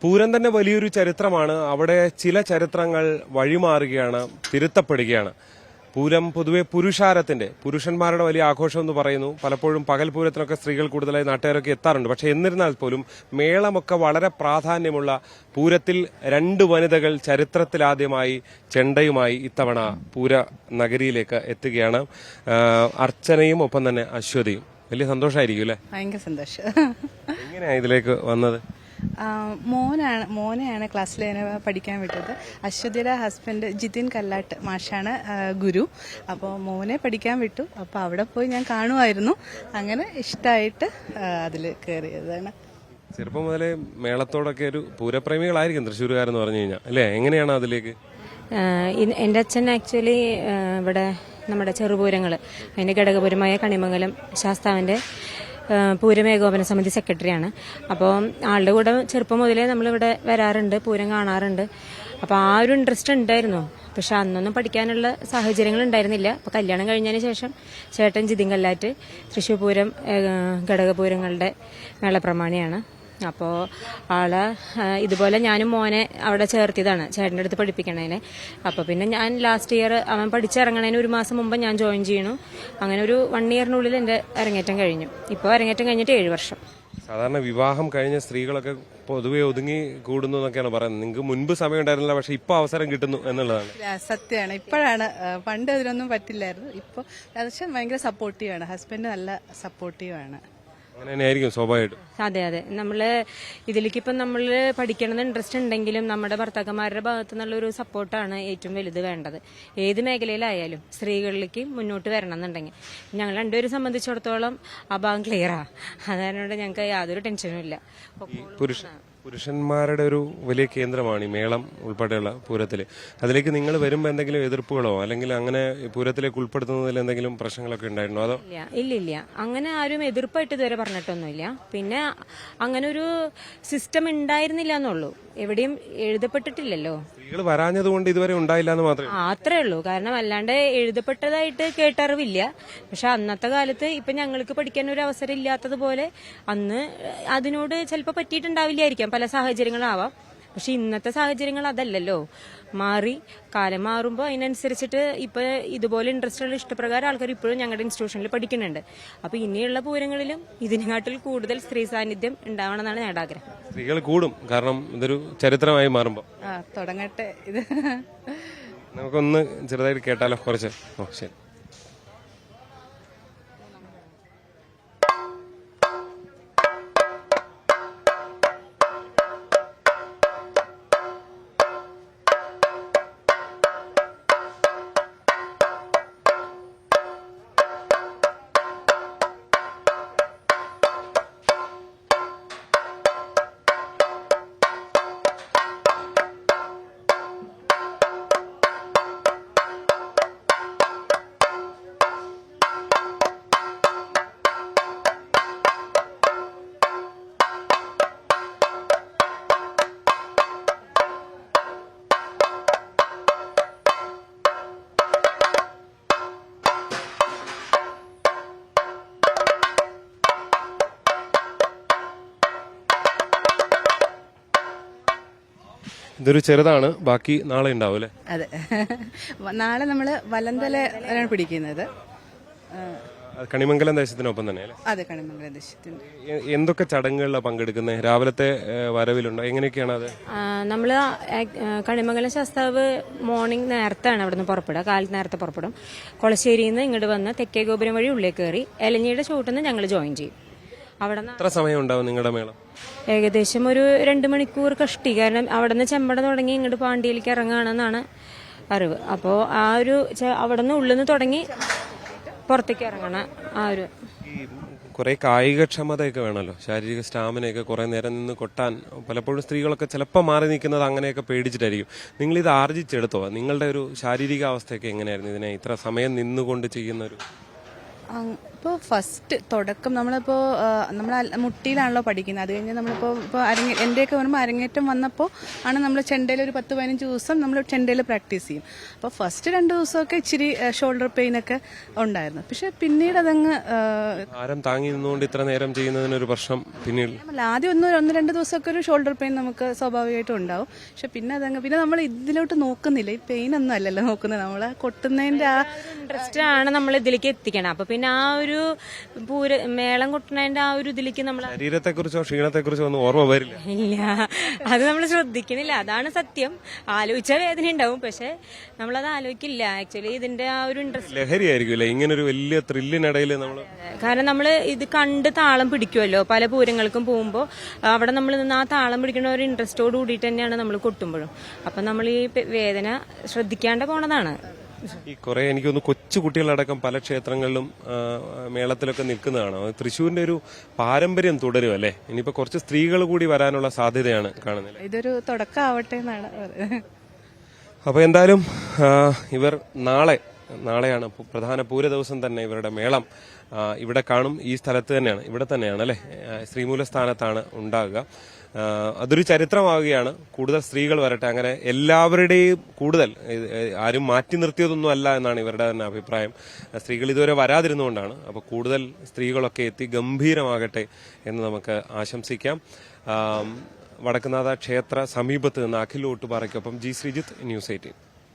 പൂരം തന്നെ വലിയൊരു ചരിത്രമാണ്. അവിടെ ചില ചരിത്രങ്ങൾ വഴിമാറുകയാണ്, തിരുത്തപ്പെടുകയാണ്. പൂരം പൊതുവെ പുരുഷന്മാരുടെ വലിയ ആഘോഷം എന്ന് പറയുന്നു. പലപ്പോഴും പകൽ പൂരത്തിനൊക്കെ സ്ത്രീകൾ കൂടുതലായി നാട്ടുകാരൊക്കെ എത്താറുണ്ട്. പക്ഷെ എന്നിരുന്നാൽ പോലും മേളമൊക്കെ വളരെ പ്രാധാന്യമുള്ള പൂരത്തിൽ 2 വനിതകൾ ചരിത്രത്തിലാദ്യമായി ചെണ്ടയുമായി ഇത്തവണ പൂര നഗരിയിലേക്ക് എത്തുകയാണ്. അർച്ചനയും ഒപ്പം തന്നെ അശ്വതിയും. വലിയ സന്തോഷമായിരിക്കും അല്ലേ? ഭയങ്കര സന്തോഷം. എങ്ങനെയാ ഇതിലേക്ക് വന്നത്? മോനെയാണ് ക്ലാസ്സിൽ പഠിക്കാൻ വിട്ടത്. അശ്വതിയുടെ ഹസ്ബൻഡ് ജിതിൻ കല്ലാട്ട് മാഷാണ് ഗുരു. അപ്പോൾ മോനെ പഠിക്കാൻ വിട്ടു. അപ്പോൾ അവിടെ പോയി ഞാൻ കാണുമായിരുന്നു. അങ്ങനെ ഇഷ്ടമായിട്ട് അതിൽ കയറിയതാണ്. ചെറുപ്പം മുതലേ മേളത്തോടൊക്കെ ഒരു പൂരപ്രേമികളായിരിക്കും തൃശ്ശൂരുകാരെന്ന് പറഞ്ഞു കഴിഞ്ഞാൽ അല്ലേ? എങ്ങനെയാണ് അതിലേക്ക്? എൻ്റെ അച്ഛൻ ആക്ച്വലി ഇവിടെ നമ്മുടെ ചെറുപൂരങ്ങൾ അതിൻ്റെ ഘടകപൂരമായ കണിമംഗലം ശാസ്താവിൻ്റെ പൂരമേകോപന സമിതി സെക്രട്ടറിയാണ്. അപ്പോൾ ആളുടെ കൂടെ ചെറുപ്പം മുതലേ നമ്മളിവിടെ വരാറുണ്ട്, പൂരം കാണാറുണ്ട്. അപ്പോൾ ആ ഒരു ഇൻട്രസ്റ്റ് ഉണ്ടായിരുന്നു. പക്ഷെ അന്നൊന്നും പഠിക്കാനുള്ള സാഹചര്യങ്ങൾ ഉണ്ടായിരുന്നില്ല. അപ്പോൾ കല്യാണം കഴിഞ്ഞതിന് ശേഷം ചേട്ടൻ ജിതിൻ കല്ലാറ്റ് തൃശ്ശൂർ പൂരം ഘടകപൂരങ്ങളുടെ മേളപ്രമാണിയാണ്. അപ്പോൾ ആള് ഇതുപോലെ ഞാനും മോനെ അവിടെ ചേർത്തിയതാണ് ചേട്ടൻ്റെ അടുത്ത് പഠിപ്പിക്കണേനെ. അപ്പോൾ പിന്നെ ഞാൻ ലാസ്റ്റ് ഇയർ അവൻ പഠിച്ചിറങ്ങണതിന് 1 മാസം മുമ്പ് ഞാൻ ജോയിൻ ചെയ്യണു. അങ്ങനെ ഒരു 1 ഇയറിനുള്ളിൽ എൻ്റെ അരങ്ങേറ്റം കഴിഞ്ഞു. ഇപ്പോൾ അരങ്ങേറ്റം കഴിഞ്ഞിട്ട് 7 വർഷം. സാധാരണ വിവാഹം കഴിഞ്ഞ സ്ത്രീകളൊക്കെ പൊതുവെ ഒതുങ്ങി കൂടുന്നു എന്നൊക്കെയാണ് പറയുന്നത്. നിങ്ങൾക്ക് മുൻപ് സമയം ഉണ്ടായിരുന്നില്ല, പക്ഷെ ഇപ്പൊ അവസരം കിട്ടുന്നു എന്നുള്ളതാണ് സത്യമാണ്. ഇപ്പോഴാണ്, പണ്ട് അതിനൊന്നും പറ്റില്ലായിരുന്നു. ഇപ്പോൾ അച്ഛൻ ഭയങ്കര സപ്പോർട്ടീവാണ്, ഹസ്ബൻഡ് നല്ല സപ്പോർട്ടീവാണ്. അങ്ങനെ തന്നെയായിരിക്കും സ്വാഭാവികമായിട്ടും. അതെ അതെ, നമ്മള് ഇതിലേക്കിപ്പം നമ്മൾ പഠിക്കണമെന്ന് ഇൻട്രസ്റ്റ് ഉണ്ടെങ്കിലും നമ്മുടെ ഭർത്താക്കന്മാരുടെ ഭാഗത്തു നിന്നുള്ള ഒരു സപ്പോർട്ടാണ് ഏറ്റവും വലുത് വേണ്ടത്. ഏത് മേഖലയിലായാലും സ്ത്രീകളിലേക്ക് മുന്നോട്ട് വരണം എന്നുണ്ടെങ്കിൽ ഞങ്ങൾ രണ്ടുപേരും സംബന്ധിച്ചിടത്തോളം ആ ഭാഗം ക്ലിയറാ. അതുകൊണ്ട് ഞങ്ങൾക്ക് യാതൊരു ടെൻഷനും ഇല്ല. പുരുഷന്മാരുടെ ഒരു വലിയ കേന്ദ്രമാണ് ഈ മേളം ഉൾപ്പെടെയുള്ള പൂരത്തില്. അതിലേക്ക് നിങ്ങൾ വരുമ്പോൾ എന്തെങ്കിലും എതിർപ്പുകളോ അല്ലെങ്കിൽ അങ്ങനെ പൂരത്തിലേക്ക് ഉൾപ്പെടുത്തുന്നതിൽ എന്തെങ്കിലും പ്രശ്നങ്ങളൊക്കെ ഉണ്ടായിരുന്നോ? അതോ ഇല്ല, അങ്ങനെ ആരും എതിർപ്പായിട്ട് ഇതുവരെ പറഞ്ഞിട്ടൊന്നുമില്ല. പിന്നെ അങ്ങനെ ഒരു സിസ്റ്റം ഉണ്ടായിരുന്നില്ല എന്നുള്ളൂ, എവിടെയും എഴുതപ്പെട്ടിട്ടില്ലല്ലോ. സ്ത്രീകൾ വരാഞ്ഞതുകൊണ്ട് ഇതുവരെ ഉണ്ടായില്ല എന്ന് മാത്രമേ. അത്രേ ഉള്ളൂ. കാരണം അല്ലാണ്ട് എഴുതപ്പെട്ടതായിട്ട് കേട്ടറിവില്ല. പക്ഷെ അന്നത്തെ കാലത്ത് ഇപ്പൊ ഞങ്ങൾക്ക് പഠിക്കാൻ ഒരു അവസരം ഇല്ലാത്തതുപോലെ അന്ന് അതിനോട് ചിലപ്പോൾ പറ്റിയിട്ടുണ്ടാവില്ലായിരിക്കാം, പല സാഹചര്യങ്ങളാവാം. പക്ഷെ ഇന്നത്തെ സാഹചര്യങ്ങൾ അതല്ലല്ലോ, മാറി കാലം മാറുമ്പോൾ അതിനനുസരിച്ചിട്ട് ഇപ്പൊ ഇതുപോലെ ഇൻട്രസ്റ്റ് ഉള്ള ഇഷ്ടപ്രകാരം ആൾക്കാർ ഇപ്പോഴും ഞങ്ങളുടെ ഇൻസ്റ്റിറ്റ്യൂഷനിൽ പഠിക്കുന്നുണ്ട്. അപ്പൊ ഇനിയുള്ള പൂരങ്ങളിലും ഇതിനെക്കാട്ടിൽ കൂടുതൽ സ്ത്രീ സാന്നിധ്യം ഉണ്ടാവണമെന്നാണ് ഞങ്ങളുടെ ആഗ്രഹം. സ്ത്രീകൾ കൂടും, കാരണം ഇതൊരു ചരിത്രമായി മാറുമ്പോൾ. തുടങ്ങട്ടെ ഇത്. നമുക്കൊന്ന് ചെറുതായിട്ട് കേട്ടാലോ കുറച്ച്? ശരി. ഇതൊരു ചെറുതാണ്, ബാക്കി നാളെ ഉണ്ടാവും അല്ലേ? അതെ, നാളെ നമ്മള് വലന്തലാണ് പിടിക്കുന്നത്. കണിമംഗലം ദേശത്തിനൊപ്പം തന്നെ അല്ലേ? അതെ, കണിമംഗലം ദേശത്തിന്. എന്തൊക്കെ ചടങ്ങുകളിലാണ് പങ്കെടുക്കുന്നത്? രാവിലത്തെ വരവിലുണ്ടോ? എങ്ങനെയൊക്കെയാണ് അത്? നമ്മള് കണിമംഗലം ശാസ്താവ് മോർണിംഗ് നേരത്താണ് അവിടെ നിന്ന് പുറപ്പെടുക. കാലത്ത് നേരത്തെ പുറപ്പെടും. കൊളശ്ശേരിയിൽ നിന്ന് ഇങ്ങോട്ട് വന്ന് തെക്കേ ഗോപുരം വഴി ഉള്ളിൽ കയറി എലഞ്ഞിയുടെ ചുവട്ടിൽ നിന്ന് ഞങ്ങൾ ജോയിൻ ചെയ്യും. അവിടെ എത്ര സമയം ഉണ്ടാവും നിങ്ങളുടെ മേളം? ഏകദേശം ഒരു 2 മണിക്കൂർ കഷ്ടി. കാരണം അവിടെ നിന്ന് ചെമ്പട തുടങ്ങി ഇങ്ങോട്ട് പാണ്ടിയിലേക്ക് ഇറങ്ങുകയാണെന്നാണ് അറിവ്. അപ്പോൾ ആ ഒരു അവിടെ നിന്ന് ഉള്ളിൽ നിന്ന് തുടങ്ങി പുറത്തേക്ക് ഇറങ്ങണ ആ ഒരു കുറെ കായികക്ഷമതയൊക്കെ വേണമല്ലോ, ശാരീരിക സ്റ്റാമിനയൊക്കെ കുറെ നേരം നിന്ന് കൊട്ടാൻ പലപ്പോഴും സ്ത്രീകളൊക്കെ ചിലപ്പോൾ മാറി നിൽക്കുന്നത് അങ്ങനെയൊക്കെ പേടിച്ചിട്ടായിരിക്കും. നിങ്ങൾ ഇത് ആർജിച്ചെടുത്തോ? നിങ്ങളുടെ ഒരു ശാരീരിക അവസ്ഥയൊക്കെ എങ്ങനെയായിരുന്നു ഇതിനെ ഇത്ര സമയം നിന്നുകൊണ്ട് ചെയ്യുന്ന ഒരു? ഇപ്പോൾ ഫസ്റ്റ് തുടക്കം നമ്മളിപ്പോൾ നമ്മൾ മുട്ടിയിലാണല്ലോ പഠിക്കുന്നത്. അത് കഴിഞ്ഞ് നമ്മളിപ്പോൾ എൻ്റെയൊക്കെ വരുമ്പോൾ അരങ്ങേറ്റം വന്നപ്പോൾ ആണ് നമ്മൾ ചെണ്ടയിൽ ഒരു 10-15 ദിവസം നമ്മൾ ചെണ്ടയിൽ പ്രാക്ടീസ് ചെയ്യും. അപ്പോൾ ഫസ്റ്റ് 2 ദിവസമൊക്കെ ഇച്ചിരി ഷോൾഡർ പെയിൻ ഒക്കെ ഉണ്ടായിരുന്നു. പക്ഷെ പിന്നീട് അതങ്ങ് ആരം താങ്ങി നിന്നുകൊണ്ട് ഇത്ര നേരം ചെയ്യുന്നതിനൊരു പ്രശ്നം പിന്നീട് ആദ്യം 1-2 ദിവസമൊക്കെ ഒരു ഷോൾഡർ പെയിൻ നമുക്ക് സ്വാഭാവികമായിട്ടും ഉണ്ടാവും. പക്ഷെ പിന്നെ നമ്മൾ ഇതിലോട്ട് നോക്കുന്നില്ല. ഈ പെയിൻ ഒന്നും അല്ലല്ലോ നോക്കുന്നത്, നമ്മൾ കൊട്ടുന്നതിന്റെ ആ ഇൻട്രസ്റ്റ് ആണ് നമ്മൾ ഇതിലേക്ക് എത്തിക്കണം. അപ്പൊ പിന്നെ ആ ഒരു മേളം കൊട്ടുന്നതിന്റെ ആ ഒരു ഇതിലേക്ക് നമ്മൾ ശരീരത്തെക്കുറിച്ചോ ക്ഷീണത്തെക്കുറിച്ചോ ഒന്നും ഓർമ്മ വരില്ല. ഇല്ല, അത് നമ്മൾ ശ്രദ്ധിക്കണില്ല. അതാണ് സത്യം. ആലോചിച്ച വേദന ഉണ്ടാവും, പക്ഷെ നമ്മളത് ആലോചിക്കില്ല. ആക്ച്വലി ഇതിന്റെ ആ ഒരു ഇൻട്രസ്റ്റ് ലഹരിയായിരിക്കും അല്ലെ ഇങ്ങനൊരു വലിയ ത്രില്ലിനിടയിൽ നമ്മൾ. കാരണം നമ്മൾ ഇത് കണ്ട് താളം പിടിക്കുമല്ലോ പല പൂരങ്ങൾക്കും പോകുമ്പോൾ. അവിടെ നമ്മൾ നിന്ന് ആ താളം പിടിക്കുന്ന ഒരു ഇൻട്രസ്റ്റോട് കൂടിയിട്ട് തന്നെയാണ് നമ്മൾ കൊട്ടുമ്പോഴും. അപ്പൊ നമ്മൾ ഈ വേദന ശ്രദ്ധിക്കാണ്ട് പോണതാണ്. ഈ കുറെ എനിക്കൊന്ന് കൊച്ചു കുട്ടികളടക്കം പല ക്ഷേത്രങ്ങളിലും മേളത്തിലൊക്കെ നിൽക്കുന്നതാണ്. തൃശ്ശൂരിന്റെ ഒരു പാരമ്പര്യം തുടരും അല്ലേ? ഇനിയിപ്പോ കുറച്ച് സ്ത്രീകൾ കൂടി വരാനുള്ള സാധ്യതയാണ് കാണുന്നത്. ഇതൊരു തുടക്കമാവട്ടെ എന്നാണ്. അപ്പൊ എന്തായാലും ഇവർ നാളെയാണ് പ്രധാന പൂര ദിവസം തന്നെ ഇവരുടെ മേളം ഇവിടെ കാണും. ഈ സ്ഥലത്ത് തന്നെയാണ്, ഇവിടെ തന്നെയാണ് അല്ലെ, ശ്രീമൂലസ്ഥാനത്താണ് ഉണ്ടാകുക. അതൊരു ചരിത്രമാവുകയാണ്. കൂടുതൽ സ്ത്രീകൾ വരട്ടെ. അങ്ങനെ എല്ലാവരുടെയും കൂടുതൽ ആരും മാറ്റി നിർത്തിയതൊന്നും അല്ല എന്നാണ് ഇവരുടെ തന്നെ അഭിപ്രായം. സ്ത്രീകൾ ഇതുവരെ വരാതിരുന്നുകൊണ്ടാണ്. അപ്പോൾ കൂടുതൽ സ്ത്രീകളൊക്കെ എത്തി ഗംഭീരമാകട്ടെ എന്ന് നമുക്ക് ആശംസിക്കാം. വടക്കുന്നാഥ ക്ഷേത്ര സമീപത്ത് നിന്ന് അഖിൽ ഓട്ടുപാറയ്ക്കൊപ്പം ജി ശ്രീജിത്ത്, ന്യൂസ് 18.